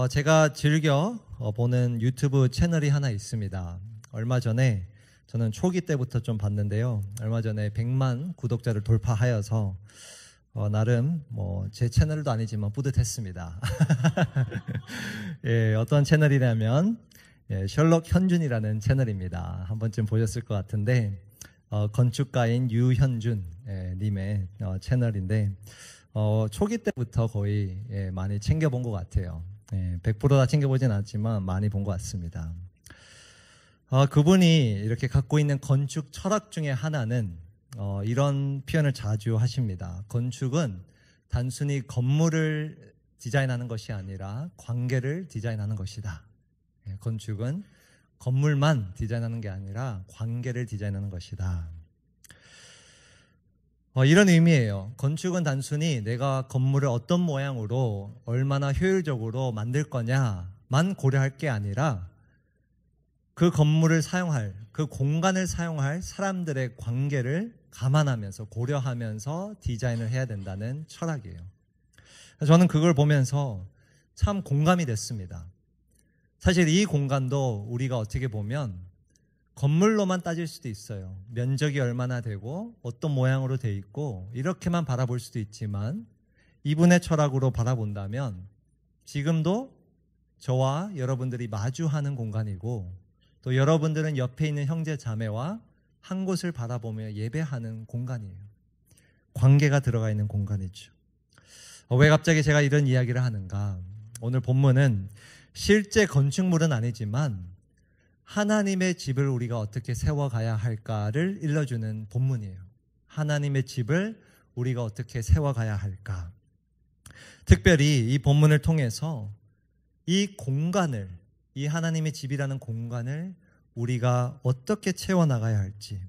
제가 즐겨 보는 유튜브 채널이 하나 있습니다. 얼마 전에 저는 초기 때부터 좀 봤는데요. 얼마 전에 100만 구독자를 돌파하여서 나름 제 채널도 아니지만 뿌듯했습니다. 예, 어떤 채널이냐면 셜록 현준이라는 채널입니다. 한 번쯤 보셨을 것 같은데 건축가인 유현준 님의 채널인데 초기 때부터 거의 많이 챙겨본 것 같아요. 100%다 챙겨보진 않았지만 많이 본 것 같습니다. 그분이 이렇게 갖고 있는 건축 철학 중에 하나는 이런 표현을 자주 하십니다. 건축은 단순히 건물을 디자인하는 것이 아니라 관계를 디자인하는 것이다. 건축은 건물만 디자인하는 게 아니라 관계를 디자인하는 것이다. 이런 의미예요. 건축은 단순히 내가 건물을 어떤 모양으로 얼마나 효율적으로 만들 거냐만 고려할 게 아니라 그 건물을 사용할, 그 공간을 사용할 사람들의 관계를 감안하면서 고려하면서 디자인을 해야 된다는 철학이에요. 저는 그걸 보면서 참 공감이 됐습니다. 사실 이 공간도 우리가 어떻게 보면 건물로만 따질 수도 있어요. 면적이 얼마나 되고 어떤 모양으로 돼 있고 이렇게만 바라볼 수도 있지만 이분의 철학으로 바라본다면 지금도 저와 여러분들이 마주하는 공간이고 또 여러분들은 옆에 있는 형제 자매와 한 곳을 바라보며 예배하는 공간이에요. 관계가 들어가 있는 공간이죠. 왜 갑자기 제가 이런 이야기를 하는가? 오늘 본문은 실제 건축물은 아니지만 하나님의 집을 우리가 어떻게 세워가야 할까를 일러주는 본문이에요. 하나님의 집을 우리가 어떻게 세워가야 할까? 특별히 이 본문을 통해서 이 공간을, 이 하나님의 집이라는 공간을 우리가 어떻게 채워나가야 할지,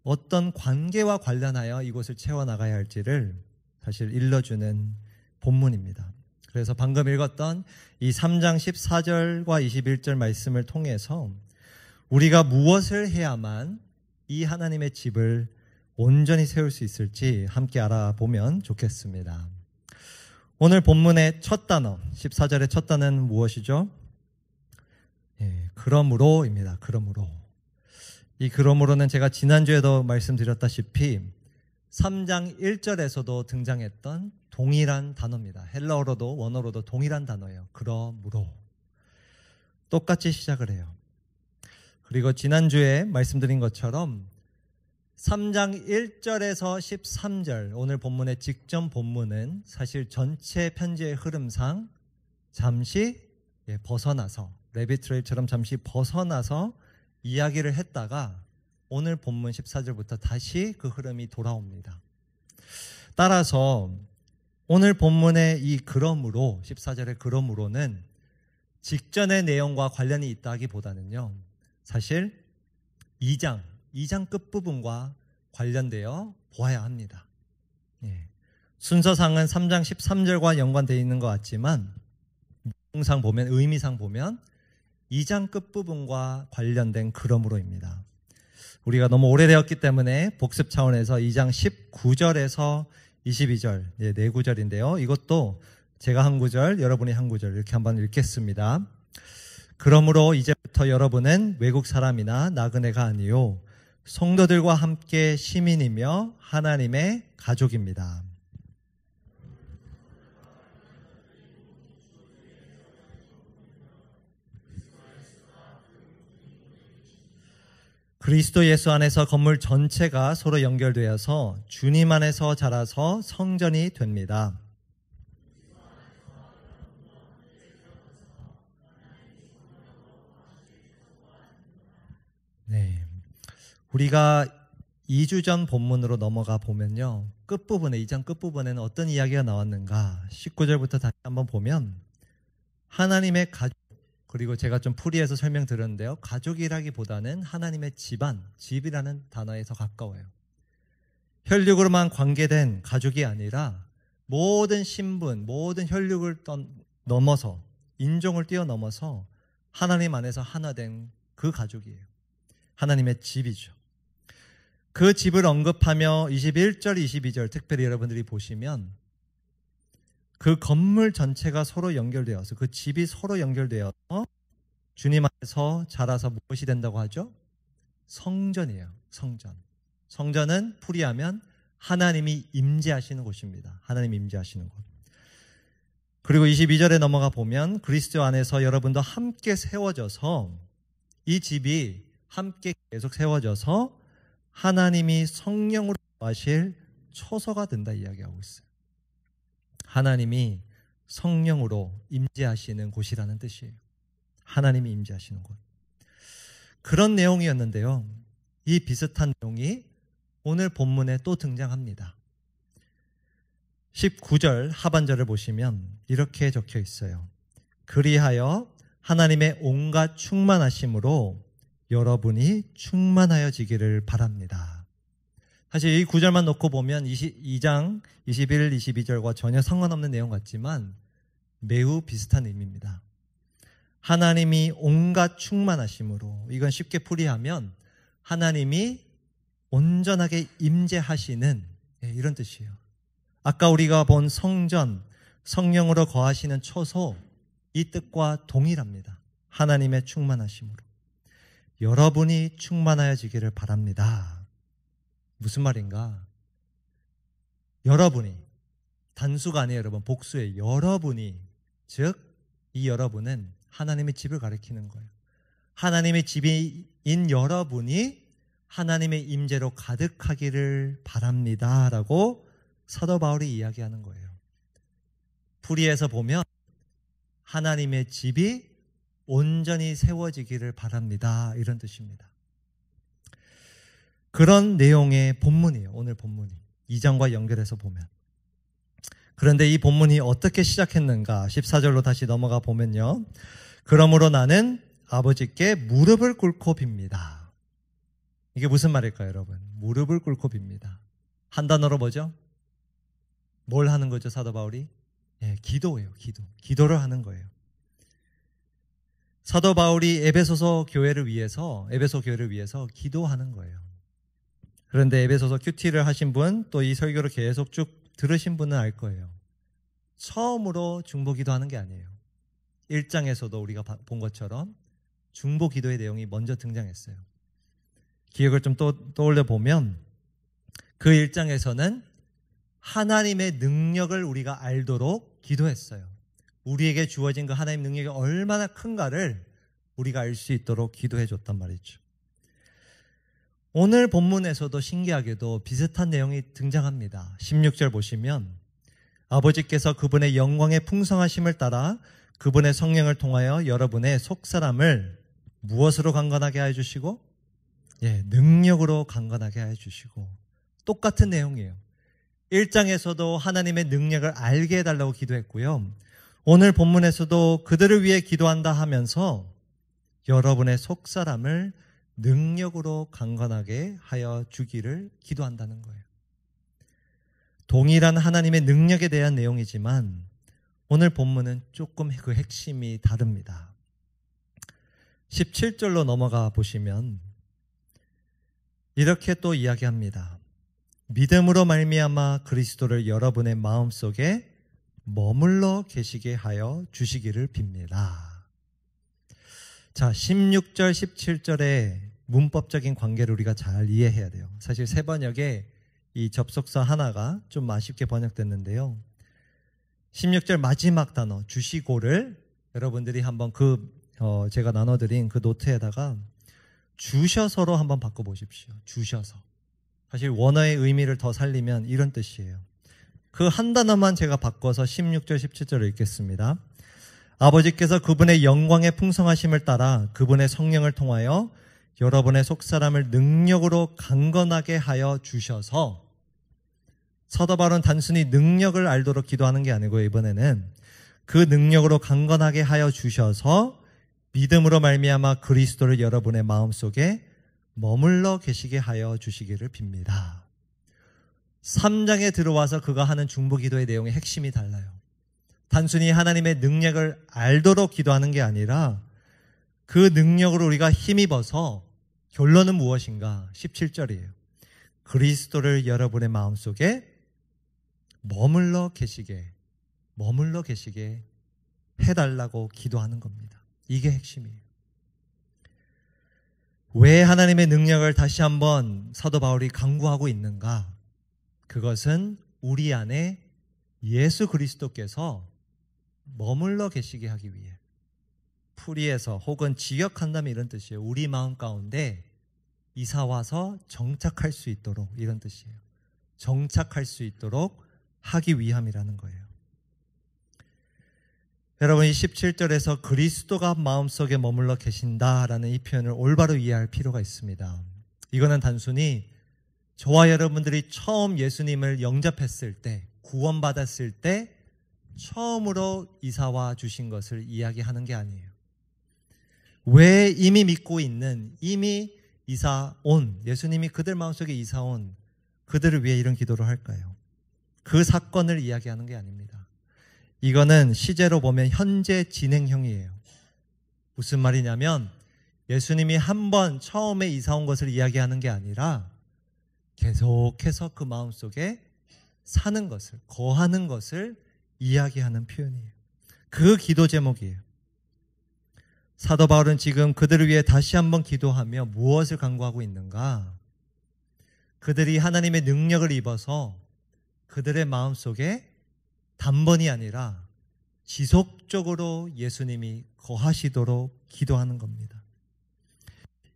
어떤 관계와 관련하여 이곳을 채워나가야 할지를 사실 일러주는 본문입니다. 그래서 방금 읽었던 이 3장 14절과 21절 말씀을 통해서 우리가 무엇을 해야만 이 하나님의 집을 온전히 세울 수 있을지 함께 알아보면 좋겠습니다. 오늘 본문의 첫 단어, 14절의 첫 단어는 무엇이죠? 그러므로입니다. 그러므로. 이 그러므로는 제가 지난주에도 말씀드렸다시피 3장 1절에서도 등장했던 동일한 단어입니다. 헬라어로도 원어로도 동일한 단어예요. 그러므로. 똑같이 시작을 해요. 그리고 지난주에 말씀드린 것처럼 3장 1절에서 13절 오늘 본문의 직전 본문은 사실 전체 편지의 흐름상 잠시 벗어나서 레비트레이처럼 잠시 벗어나서 이야기를 했다가 오늘 본문 14절부터 다시 그 흐름이 돌아옵니다. 따라서 오늘 본문의 이 그러므로 14절의 그러므로는 직전의 내용과 관련이 있다 하기보다는요. 사실 2장 끝부분과 관련되어 보아야 합니다. 순서상은 3장 13절과 연관되어 있는 것 같지만 내용상 보면 의미상 보면 2장 끝부분과 관련된 그러므로입니다. 우리가 너무 오래되었기 때문에 복습 차원에서 2장 19절에서 22절, 네 구절인데요. 이것도 제가 한 구절, 여러분이 한 구절 이렇게 한번 읽겠습니다. 그러므로 이제부터 여러분은 외국 사람이나 나그네가 아니요 성도들과 함께 시민이며 하나님의 가족입니다. 그리스도 예수 안에서 건물 전체가 서로 연결되어서 주님 안에서 자라서 성전이 됩니다. 네, 우리가 2주 전 본문으로 넘어가 보면요. 끝부분에 2장 끝부분에는 어떤 이야기가 나왔는가 19절부터 다시 한번 보면 하나님의 가족 그리고 제가 좀 풀이해서 설명드렸는데요. 가족이라기보다는 하나님의 집안, 집이라는 단어에서 가까워요. 혈육으로만 관계된 가족이 아니라 모든 신분, 모든 혈육을 넘어서 인종을 뛰어넘어서 하나님 안에서 하나 된 그 가족이에요. 하나님의 집이죠. 그 집을 언급하며 21절, 22절 특별히 여러분들이 보시면 그 건물 전체가 서로 연결되어서 그 집이 서로 연결되어서 주님 안에서 자라서 무엇이 된다고 하죠? 성전이에요. 성전. 성전은 풀이하면 하나님이 임재하시는 곳입니다. 하나님이 임재하시는 곳. 그리고 22절에 넘어가 보면 그리스도 안에서 여러분도 함께 세워져서 이 집이 함께 계속 세워져서 하나님이 성령으로 거하실 초소가 된다 이야기하고 있어요. 하나님이 성령으로 임재하시는 곳이라는 뜻이에요. 하나님이 임재하시는 곳. 그런 내용이었는데요. 이 비슷한 내용이 오늘 본문에 또 등장합니다. 19절 하반절을 보시면 이렇게 적혀 있어요. 그리하여 하나님의 온갖 충만하심으로 여러분이 충만하여지기를 바랍니다. 사실 이 구절만 놓고 보면 2장 21, 22절과 전혀 상관없는 내용 같지만 매우 비슷한 의미입니다. 하나님이 온갖 충만하심으로, 이건 쉽게 풀이하면 하나님이 온전하게 임재하시는 이런 뜻이에요. 아까 우리가 본 성전, 성령으로 거하시는 초소, 이 뜻과 동일합니다. 하나님의 충만하심으로 여러분이 충만하여지기를 바랍니다. 무슨 말인가? 여러분이, 단수가 아니에요 여러분, 복수의 여러분이, 즉 이 여러분은 하나님의 집을 가리키는 거예요. 하나님의 집인 여러분이 하나님의 임재로 가득하기를 바랍니다 라고 사도 바울이 이야기하는 거예요. 풀이에서 보면 하나님의 집이 온전히 세워지기를 바랍니다 이런 뜻입니다. 그런 내용의 본문이에요. 오늘 본문이 2장과 연결해서 보면. 그런데 이 본문이 어떻게 시작했는가 14절로 다시 넘어가 보면요. 그러므로 나는 아버지께 무릎을 꿇고 빕니다. 이게 무슨 말일까요 여러분? 무릎을 꿇고 빕니다. 한 단어로 뭐죠? 뭘 하는 거죠 사도 바울이? 기도예요. 기도를 하는 거예요. 사도 바울이 에베소 교회를 위해서 기도하는 거예요. 그런데 에베소서 큐티를 하신 분, 또 이 설교를 계속 쭉 들으신 분은 알 거예요. 처음으로 중보 기도하는 게 아니에요. 1장에서도 우리가 본 것처럼 중보 기도의 내용이 먼저 등장했어요. 기억을 좀 떠올려 보면 그 1장에서는 하나님의 능력을 우리가 알도록 기도했어요. 우리에게 주어진 그 하나님 능력이 얼마나 큰가를 우리가 알 수 있도록 기도해 줬단 말이죠. 오늘 본문에서도 신기하게도 비슷한 내용이 등장합니다. 16절 보시면 아버지께서 그분의 영광의 풍성하심을 따라 그분의 성령을 통하여 여러분의 속사람을 무엇으로 강건하게 해주시고? 능력으로 강건하게 해주시고. 똑같은 내용이에요. 1장에서도 하나님의 능력을 알게 해달라고 기도했고요. 오늘 본문에서도 그들을 위해 기도한다 하면서 여러분의 속사람을 능력으로 강건하게 하여 주기를 기도한다는 거예요. 동일한 하나님의 능력에 대한 내용이지만 오늘 본문은 조금 그 핵심이 다릅니다. 17절로 넘어가 보시면 이렇게 또 이야기합니다. 믿음으로 말미암아 그리스도를 여러분의 마음속에 머물러 계시게 하여 주시기를 빕니다. 자, 16절, 17절의 문법적인 관계를 우리가 잘 이해해야 돼요. 사실 세 번역에 이 접속사 하나가 좀 아쉽게 번역됐는데요. 16절 마지막 단어 주시고를 여러분들이 한번 제가 나눠드린 그 노트에다가 주셔서로 한번 바꿔보십시오. 주셔서. 사실 원어의 의미를 더 살리면 이런 뜻이에요. 그 한 단어만 제가 바꿔서 16절, 17절을 읽겠습니다. 아버지께서 그분의 영광의 풍성하심을 따라 그분의 성령을 통하여 여러분의 속사람을 능력으로 강건하게 하여 주셔서, 사도 바울은 단순히 능력을 알도록 기도하는 게 아니고 이번에는 그 능력으로 강건하게 하여 주셔서 믿음으로 말미암아 그리스도를 여러분의 마음속에 머물러 계시게 하여 주시기를 빕니다. 3장에 들어와서 그가 하는 중보 기도의 내용의 핵심이 달라요. 단순히 하나님의 능력을 알도록 기도하는 게 아니라 그 능력으로 우리가 힘입어서 결론은 무엇인가? 17절이에요. 그리스도를 여러분의 마음속에 머물러 계시게 머물러 계시게 해달라고 기도하는 겁니다. 이게 핵심이에요. 왜 하나님의 능력을 다시 한번 사도 바울이 강구하고 있는가? 그것은 우리 안에 예수 그리스도께서 머물러 계시게 하기 위해, 풀이해서 혹은 지역한다면 이런 뜻이에요. 우리 마음 가운데 이사와서 정착할 수 있도록, 이런 뜻이에요. 정착할 수 있도록 하기 위함이라는 거예요. 여러분, 이 17절에서 그리스도가 마음속에 머물러 계신다라는 이 표현을 올바로 이해할 필요가 있습니다. 이거는 단순히 저와 여러분들이 처음 예수님을 영접했을 때, 구원받았을 때 처음으로 이사와 주신 것을 이야기하는 게 아니에요. 왜 이미 믿고 있는, 이미 이사 온, 예수님이 그들 마음속에 이사 온 그들을 위해 이런 기도를 할까요? 그 사건을 이야기하는 게 아닙니다. 이거는 시제로 보면 현재 진행형이에요. 무슨 말이냐면 예수님이 한 번 처음에 이사 온 것을 이야기하는 게 아니라 계속해서 그 마음속에 사는 것을, 거하는 것을 이야기하는 표현이에요. 그 기도 제목이에요. 사도 바울은 지금 그들을 위해 다시 한번 기도하며 무엇을 간구하고 있는가? 그들이 하나님의 능력을 입어서 그들의 마음속에 단번이 아니라 지속적으로 예수님이 거하시도록 기도하는 겁니다.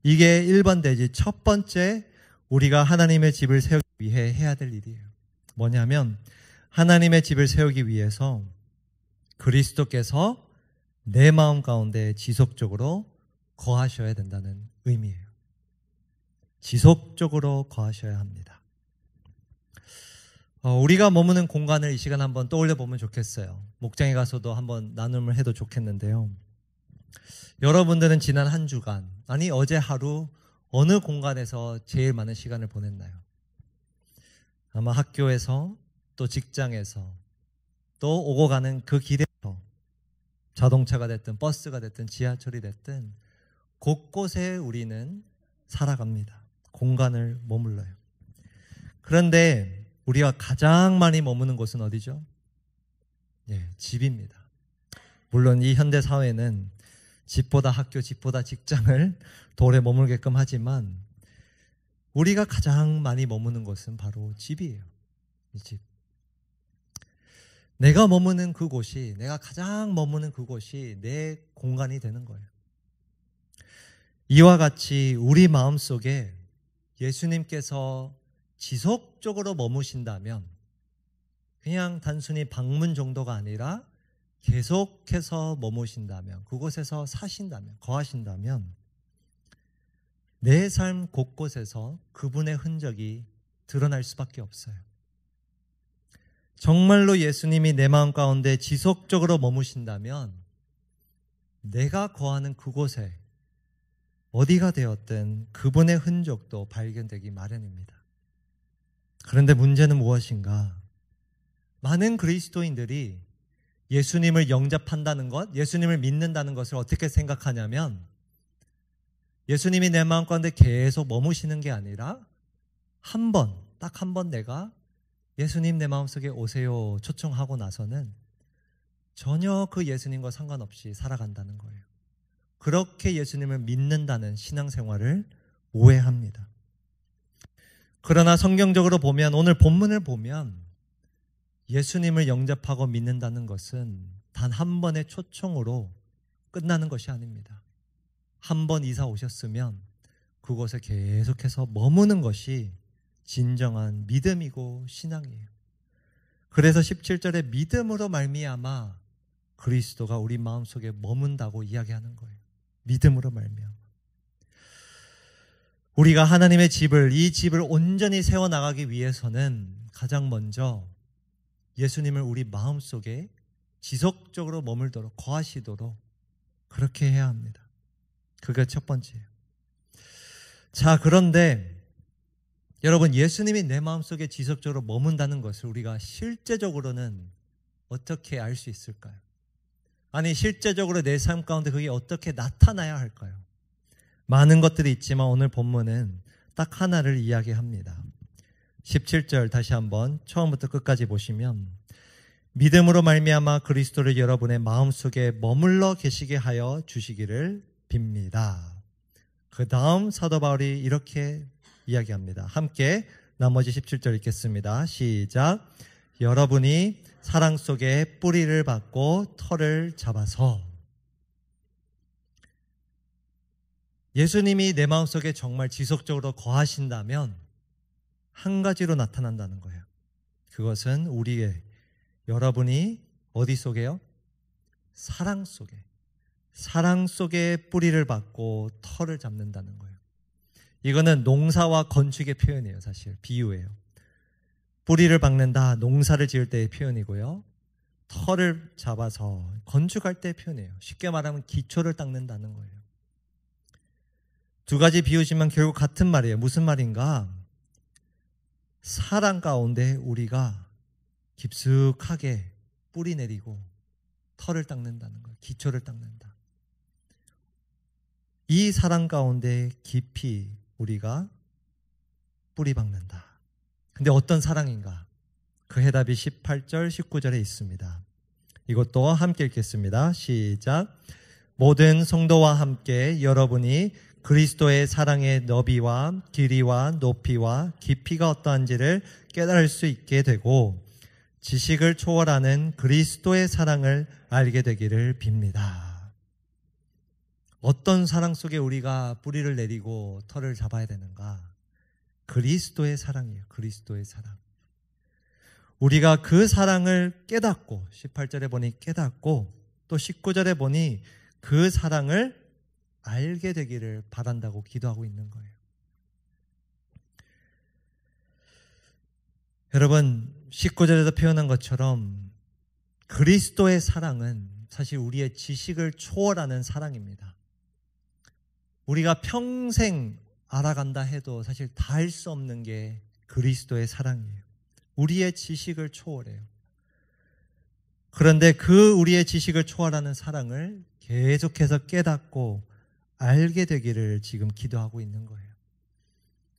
이게 1번 대지 첫 번째 우리가 하나님의 집을 세우기 위해 해야 될 일이에요. 뭐냐면 하나님의 집을 세우기 위해서 그리스도께서 내 마음 가운데 지속적으로 거하셔야 된다는 의미예요. 지속적으로 거하셔야 합니다. 우리가 머무는 공간을 이 시간 한번 떠올려 보면 좋겠어요. 목장에 가서도 한번 나눔을 해도 좋겠는데요. 여러분들은 지난 한 주간, 아니 어제 하루 어느 공간에서 제일 많은 시간을 보냈나요? 아마 학교에서, 또 직장에서, 또 오고 가는 그 길에서, 자동차가 됐든 버스가 됐든 지하철이 됐든 곳곳에 우리는 살아갑니다. 공간을 머물러요. 그런데 우리가 가장 많이 머무는 곳은 어디죠? 집입니다. 물론 이 현대 사회는 집보다 학교, 집보다 직장을 더 오래 머물게끔 하지만 우리가 가장 많이 머무는 곳은 바로 집이에요. 이 집. 내가 머무는 그곳이, 내가 가장 머무는 그곳이 내 공간이 되는 거예요. 이와 같이 우리 마음속에 예수님께서 지속적으로 머무신다면, 그냥 단순히 방문 정도가 아니라 계속해서 머무신다면, 그곳에서 사신다면, 거하신다면 내 삶 곳곳에서 그분의 흔적이 드러날 수밖에 없어요. 정말로 예수님이 내 마음 가운데 지속적으로 머무신다면 내가 거하는 그곳에 어디가 되었든 그분의 흔적도 발견되기 마련입니다. 그런데 문제는 무엇인가? 많은 그리스도인들이 예수님을 영접한다는 것, 예수님을 믿는다는 것을 어떻게 생각하냐면 예수님이 내 마음 가운데 계속 머무시는 게 아니라 딱 한 번 내가 예수님 내 마음속에 오세요 초청하고 나서는 전혀 그 예수님과 상관없이 살아간다는 거예요. 그렇게 예수님을 믿는다는 신앙생활을 오해합니다. 그러나 성경적으로 보면, 오늘 본문을 보면 예수님을 영접하고 믿는다는 것은 단 한 번의 초청으로 끝나는 것이 아닙니다. 한 번 이사 오셨으면 그곳에 계속해서 머무는 것이 진정한 믿음이고 신앙이에요. 그래서 17절에 믿음으로 말미암아 그리스도가 우리 마음속에 머문다고 이야기하는 거예요. 믿음으로 말미암아. 우리가 하나님의 집을, 이 집을 온전히 세워나가기 위해서는 가장 먼저 예수님을 우리 마음속에 지속적으로 머물도록, 거하시도록 그렇게 해야 합니다. 그게 첫 번째예요. 자, 그런데 여러분, 예수님이 내 마음속에 지속적으로 머문다는 것을 우리가 실제적으로는 어떻게 알 수 있을까요? 아니, 실제적으로 내 삶 가운데 그게 어떻게 나타나야 할까요? 많은 것들이 있지만 오늘 본문은 딱 하나를 이야기합니다. 17절 다시 한번 처음부터 끝까지 보시면, 믿음으로 말미암아 그리스도를 여러분의 마음속에 머물러 계시게 하여 주시기를 빕니다. 그 다음 사도 바울이 이렇게 이야기합니다. 함께 나머지 17절 읽겠습니다. 시작. 여러분이 사랑 속에 뿌리를 받고 털을 잡아서. 예수님이 내 마음속에 정말 지속적으로 거하신다면 한 가지로 나타난다는 거예요. 그것은 여러분이 어디 속에요? 사랑 속에 뿌리를 받고 털을 잡는다는 거예요. 이거는 농사와 건축의 표현이에요. 사실 비유예요. 뿌리를 박는다, 농사를 지을 때의 표현이고요. 털을 잡아서 건축할 때의 표현이에요. 쉽게 말하면 기초를 닦는다는 거예요. 두 가지 비유지만 결국 같은 말이에요. 무슨 말인가? 사랑 가운데 우리가 깊숙하게 뿌리 내리고 털을 닦는다는 거예요. 기초를 닦는다. 이 사랑 가운데 깊이 우리가 뿌리 박는다. 근데 어떤 사랑인가? 그 해답이 18절, 19절에 있습니다. 이것도 함께 읽겠습니다. 시작. 모든 성도와 함께 여러분이 그리스도의 사랑의 너비와 길이와 높이와 깊이가 어떠한지를 깨달을 수 있게 되고 지식을 초월하는 그리스도의 사랑을 알게 되기를 빕니다. 어떤 사랑 속에 우리가 뿌리를 내리고 털을 잡아야 되는가? 그리스도의 사랑이에요. 그리스도의 사랑. 우리가 그 사랑을 깨닫고 18절에 보니 깨닫고 또 19절에 보니 그 사랑을 알게 되기를 바란다고 기도하고 있는 거예요. 여러분 19절에서 표현한 것처럼 그리스도의 사랑은 사실 우리의 지식을 초월하는 사랑입니다. 우리가 평생 알아간다 해도 사실 다 할 수 없는 게 그리스도의 사랑이에요. 우리의 지식을 초월해요. 그런데 그 우리의 지식을 초월하는 사랑을 계속해서 깨닫고 알게 되기를 지금 기도하고 있는 거예요.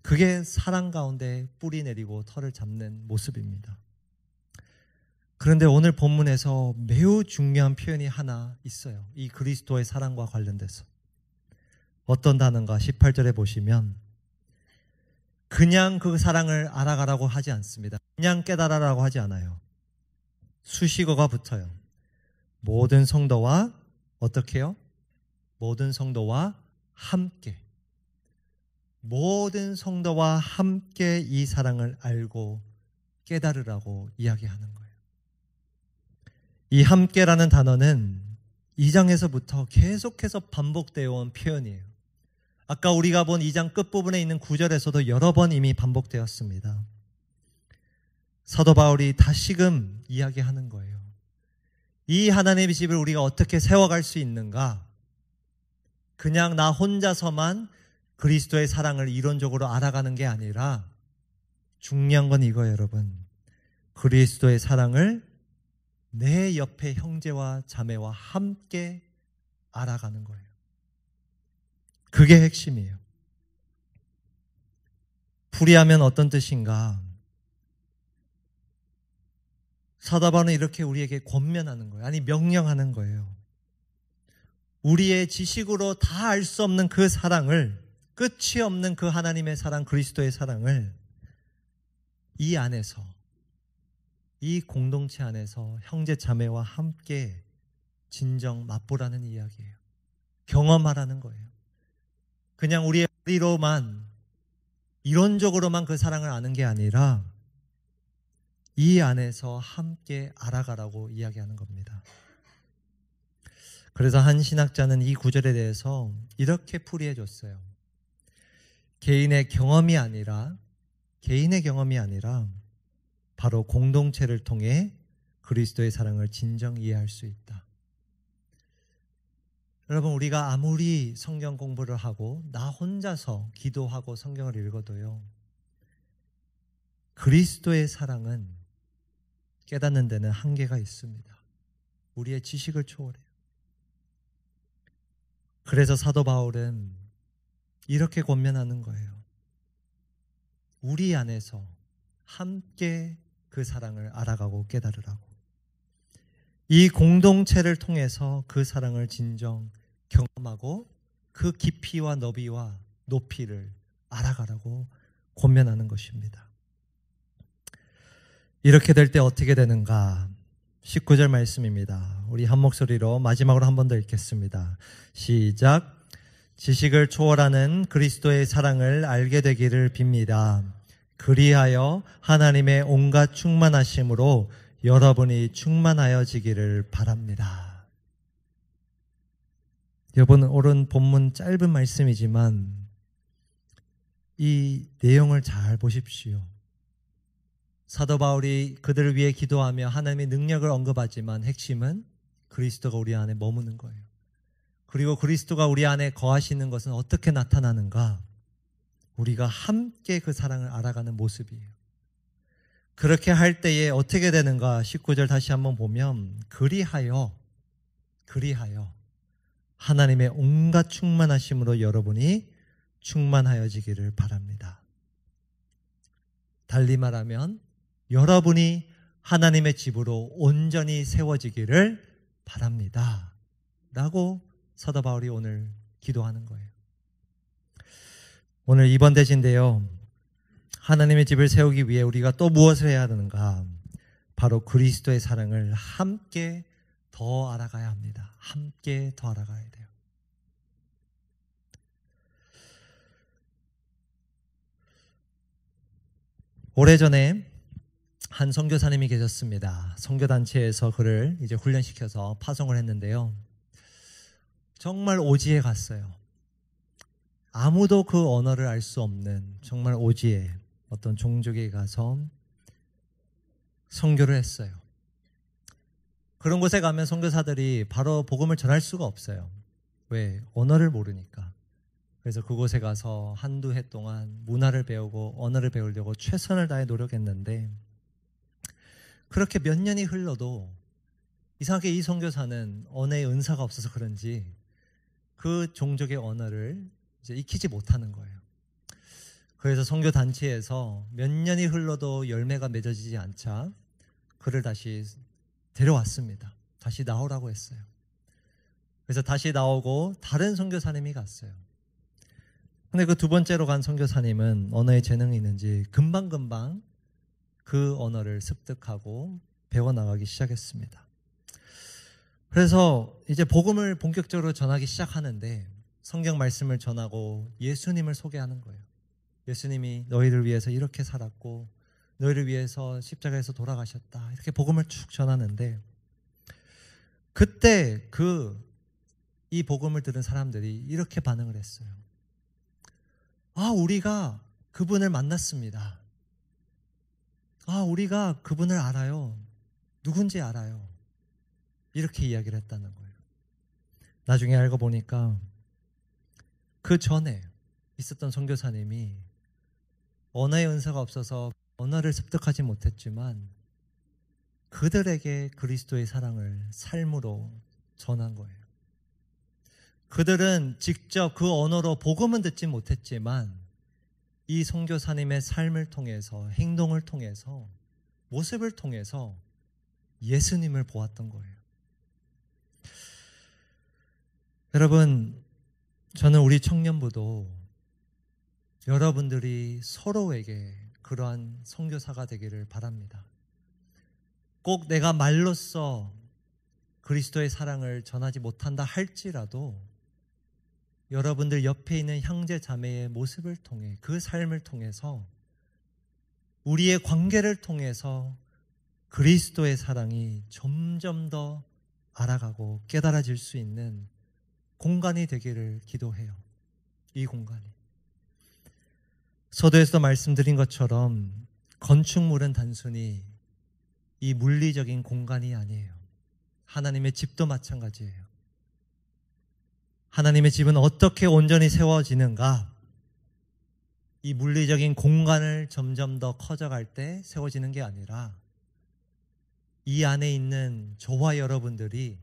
그게 사랑 가운데 뿌리 내리고 털을 잡는 모습입니다. 그런데 오늘 본문에서 매우 중요한 표현이 하나 있어요. 이 그리스도의 사랑과 관련돼서. 어떤 단어인가? 18절에 보시면 그냥 그 사랑을 알아가라고 하지 않습니다. 그냥 깨달아라고 하지 않아요. 수식어가 붙어요. 모든 성도와 어떻게 해요? 모든 성도와 함께. 모든 성도와 함께 이 사랑을 알고 깨달으라고 이야기하는 거예요. 이 함께라는 단어는 2장에서부터 계속해서 반복되어 온 표현이에요. 아까 우리가 본 2장 끝부분에 있는 9절에서도 여러 번 이미 반복되었습니다. 사도 바울이 다시금 이야기하는 거예요. 이 하나님의 집을 우리가 어떻게 세워갈 수 있는가? 그냥 나 혼자서만 그리스도의 사랑을 이론적으로 알아가는 게 아니라 중요한 건 이거예요, 여러분. 그리스도의 사랑을 내 옆에 형제와 자매와 함께 알아가는 거예요. 그게 핵심이에요. 풀이하면 어떤 뜻인가? 사도 바울은 이렇게 우리에게 권면하는 거예요. 아니 명령하는 거예요. 우리의 지식으로 다 알 수 없는 그 사랑을, 끝이 없는 그 하나님의 사랑, 그리스도의 사랑을 이 안에서, 이 공동체 안에서 형제 자매와 함께 진정 맛보라는 이야기예요. 경험하라는 거예요. 그냥 우리의 머리로만, 이론적으로만 그 사랑을 아는 게 아니라 이 안에서 함께 알아가라고 이야기하는 겁니다. 그래서 한 신학자는 이 구절에 대해서 이렇게 풀이해 줬어요. 개인의 경험이 아니라 바로 공동체를 통해 그리스도의 사랑을 진정 이해할 수 있다. 여러분, 우리가 아무리 성경 공부를 하고 나 혼자서 기도하고 성경을 읽어도요, 그리스도의 사랑은 깨닫는 데는 한계가 있습니다. 우리의 지식을 초월해요. 그래서 사도 바울은 이렇게 권면하는 거예요. 우리 안에서 함께 그 사랑을 알아가고 깨달으라고. 이 공동체를 통해서 그 사랑을 진정 경험하고 그 깊이와 너비와 높이를 알아가라고 권면하는 것입니다. 이렇게 될 때 어떻게 되는가? 19절 말씀입니다. 우리 한 목소리로 마지막으로 한 번 더 읽겠습니다. 시작. 지식을 초월하는 그리스도의 사랑을 알게 되기를 빕니다. 그리하여 하나님의 온갖 충만하심으로 여러분이 충만하여지기를 바랍니다. 여러분, 오른 본문 짧은 말씀이지만 이 내용을 잘 보십시오. 사도 바울이 그들을 위해 기도하며 하나님의 능력을 언급하지만 핵심은 그리스도가 우리 안에 머무는 거예요. 그리고 그리스도가 우리 안에 거하시는 것은 어떻게 나타나는가? 우리가 함께 그 사랑을 알아가는 모습이에요. 그렇게 할 때에 어떻게 되는가? 19절 다시 한번 보면 그리하여 하나님의 온갖 충만하심으로 여러분이 충만하여지기를 바랍니다. 달리 말하면 여러분이 하나님의 집으로 온전히 세워지기를 바랍니다. 라고 사도 바울이 오늘 기도하는 거예요. 오늘 2번 대신데요. 하나님의 집을 세우기 위해 우리가 또 무엇을 해야 하는가? 바로 그리스도의 사랑을 함께 더 알아가야 합니다. 함께 더 알아가야 돼요. 오래전에 한 선교사님이 계셨습니다. 선교단체에서 그를 이제 훈련시켜서 파송을 했는데요. 정말 오지에 갔어요. 아무도 그 언어를 알 수 없는 정말 오지에 어떤 종족에 가서 선교를 했어요. 그런 곳에 가면 선교사들이 바로 복음을 전할 수가 없어요. 왜? 언어를 모르니까. 그래서 그곳에 가서 한두 해 동안 문화를 배우고 언어를 배우려고 최선을 다해 노력했는데 그렇게 몇 년이 흘러도 이상하게 이 선교사는 언어의 은사가 없어서 그런지 그 종족의 언어를 이제 익히지 못하는 거예요. 그래서 선교단체에서 몇 년이 흘러도 열매가 맺어지지 않자 그를 다시 데려왔습니다. 다시 나오라고 했어요. 그래서 다시 나오고 다른 선교사님이 갔어요. 근데 그 두 번째로 간 선교사님은 언어에 재능이 있는지 금방금방 그 언어를 습득하고 배워나가기 시작했습니다. 그래서 이제 복음을 본격적으로 전하기 시작하는데 성경 말씀을 전하고 예수님을 소개하는 거예요. 예수님이 너희를 위해서 이렇게 살았고 너희를 위해서 십자가에서 돌아가셨다. 이렇게 복음을 쭉 전하는데 그때 이 복음을 들은 사람들이 이렇게 반응을 했어요. 아, 우리가 그분을 만났습니다. 아, 우리가 그분을 알아요. 누군지 알아요. 이렇게 이야기를 했다는 거예요. 나중에 알고 보니까 그 전에 있었던 선교사님이 언어의 은사가 없어서 언어를 습득하지 못했지만 그들에게 그리스도의 사랑을 삶으로 전한 거예요. 그들은 직접 그 언어로 복음은 듣지 못했지만 이 선교사님의 삶을 통해서 행동을 통해서 모습을 통해서 예수님을 보았던 거예요. 여러분, 저는 우리 청년부도 여러분들이 서로에게 그러한 선교사가 되기를 바랍니다. 꼭 내가 말로써 그리스도의 사랑을 전하지 못한다 할지라도 여러분들 옆에 있는 형제 자매의 모습을 통해 그 삶을 통해서 우리의 관계를 통해서 그리스도의 사랑이 점점 더 알아가고 깨달아질 수 있는 공간이 되기를 기도해요. 이 공간이. 서두에서도 말씀드린 것처럼 건축물은 단순히 이 물리적인 공간이 아니에요. 하나님의 집도 마찬가지예요. 하나님의 집은 어떻게 온전히 세워지는가? 이 물리적인 공간을 점점 더 커져갈 때 세워지는 게 아니라 이 안에 있는 저와 여러분들이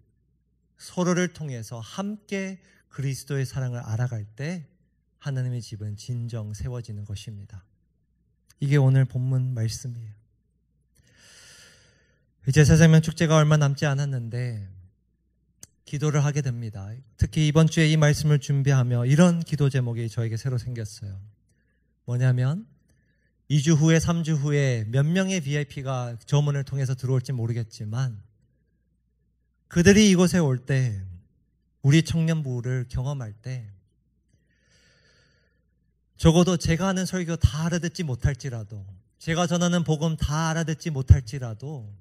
서로를 통해서 함께 그리스도의 사랑을 알아갈 때 하나님의 집은 진정 세워지는 것입니다. 이게 오늘 본문 말씀이에요. 이제 새생명 축제가 얼마 남지 않았는데 기도를 하게 됩니다. 특히 이번 주에 이 말씀을 준비하며 이런 기도 제목이 저에게 새로 생겼어요. 뭐냐면 2주 후에 3주 후에 몇 명의 VIP가 저 문을 통해서 들어올지 모르겠지만 그들이 이곳에 올 때 우리 청년부를 경험할 때 적어도 제가 하는 설교 다 알아듣지 못할지라도 제가 전하는 복음 다 알아듣지 못할지라도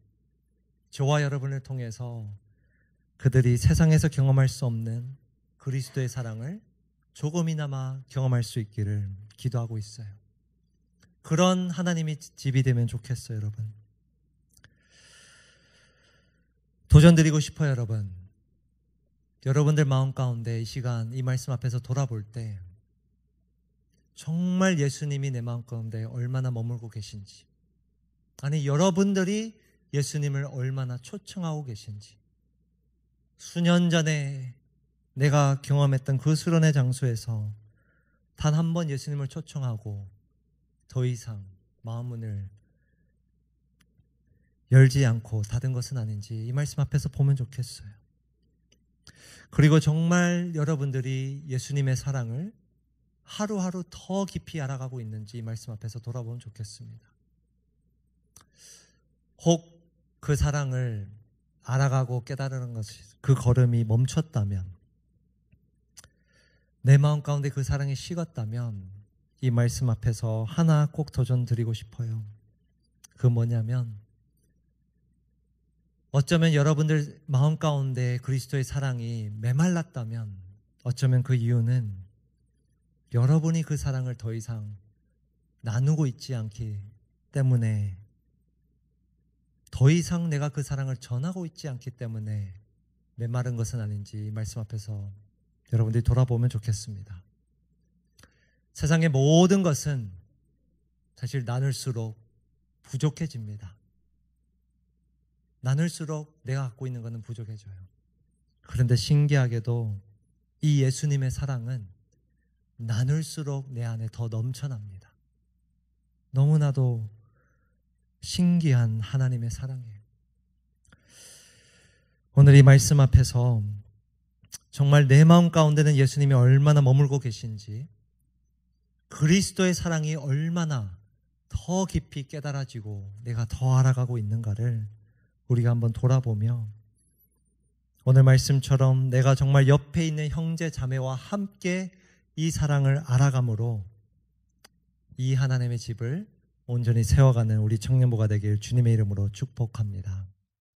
저와 여러분을 통해서 그들이 세상에서 경험할 수 없는 그리스도의 사랑을 조금이나마 경험할 수 있기를 기도하고 있어요. 그런 하나님이 집이 되면 좋겠어요, 여러분. 도전드리고 싶어요, 여러분. 여러분들 마음 가운데 이 시간 이 말씀 앞에서 돌아볼 때 정말 예수님이 내 마음 가운데 얼마나 머물고 계신지, 아니 여러분들이 예수님을 얼마나 초청하고 계신지, 수년 전에 내가 경험했던 그 수련의 장소에서 단 한 번 예수님을 초청하고 더 이상 마음문을 열지 않고 닫은 것은 아닌지 이 말씀 앞에서 보면 좋겠어요. 그리고 정말 여러분들이 예수님의 사랑을 하루하루 더 깊이 알아가고 있는지 이 말씀 앞에서 돌아보면 좋겠습니다. 혹 그 사랑을 알아가고 깨달으는 것이 그 걸음이 멈췄다면, 내 마음 가운데 그 사랑이 식었다면 이 말씀 앞에서 하나 꼭 도전드리고 싶어요. 그 뭐냐면 어쩌면 여러분들 마음 가운데 그리스도의 사랑이 메말랐다면 어쩌면 그 이유는 여러분이 그 사랑을 더 이상 나누고 있지 않기 때문에, 더 이상 내가 그 사랑을 전하고 있지 않기 때문에 메마른 것은 아닌지 이 말씀 앞에서 여러분들이 돌아보면 좋겠습니다. 세상의 모든 것은 사실 나눌수록 부족해집니다. 나눌수록 내가 갖고 있는 것은 부족해져요. 그런데 신기하게도 이 예수님의 사랑은 나눌수록 내 안에 더 넘쳐납니다. 너무나도 신기한 하나님의 사랑이에요. 오늘 이 말씀 앞에서 정말 내 마음 가운데는 예수님이 얼마나 머물고 계신지, 그리스도의 사랑이 얼마나 더 깊이 깨달아지고 내가 더 알아가고 있는가를 우리가 한번 돌아보며 오늘 말씀처럼 내가 정말 옆에 있는 형제 자매와 함께 이 사랑을 알아감으로 이 하나님의 집을 온전히 세워가는 우리 청년부가 되길 주님의 이름으로 축복합니다.